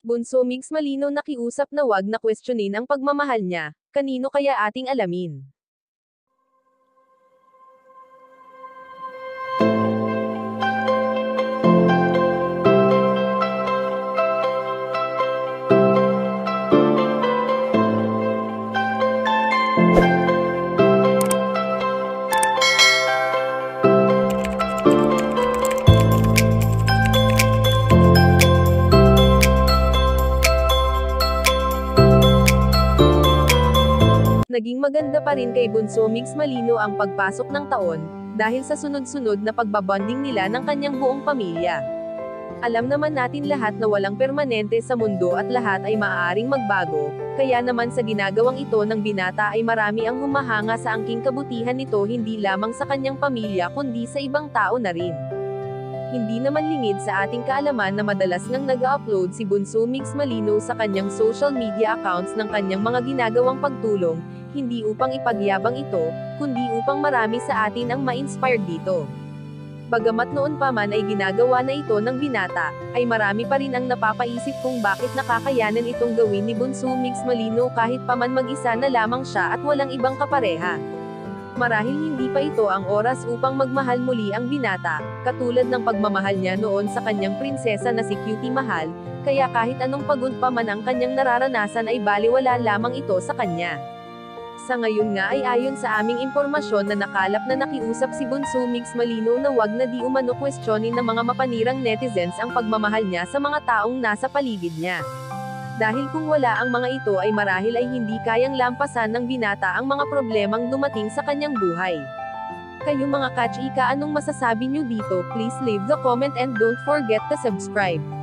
Bunso Mix malinaw nakiusap na wag na kwestiyonin ang pagmamahal niya. Kanino kaya ating alamin? Naging maganda pa rin kay Bunso Mix Malino ang pagpasok ng taon, dahil sa sunod-sunod na pagbabonding nila ng kanyang buong pamilya. Alam naman natin lahat na walang permanente sa mundo at lahat ay maaaring magbago, kaya naman sa ginagawang ito ng binata ay marami ang humahanga sa angking kabutihan nito hindi lamang sa kanyang pamilya kundi sa ibang tao na rin. Hindi naman lingid sa ating kaalaman na madalas ngang nag-upload si Bunso Mix Malino sa kanyang social media accounts ng kanyang mga ginagawang pagtulong, hindi upang ipagyabang ito, kundi upang marami sa atin ang ma-inspire dito. Bagamat noon pa man ay ginagawa na ito ng binata, ay marami pa rin ang napapaisip kung bakit nakakayanan itong gawin ni Bunso Mix Malino kahit pa man mag-isa na lamang siya at walang ibang kapareha. Marahil hindi pa ito ang oras upang magmahal muli ang binata, katulad ng pagmamahal niya noon sa kanyang prinsesa na si Cutie Mahal, kaya kahit anong pagod pa man ang kanyang nararanasan ay baliwala lamang ito sa kanya. Sa ngayon nga ay ayon sa aming impormasyon na nakalap na nakiusap si Bunso Mix Malino na wag na di umano kwestiyonin ng mga mapanirang netizens ang pagmamahal niya sa mga taong nasa paligid niya. Dahil kung wala ang mga ito ay marahil ay hindi kayang lampasan ng binata ang mga problemang dumating sa kanyang buhay. Kayo mga kachika, anong masasabi nyo dito? Please leave the comment and don't forget to subscribe.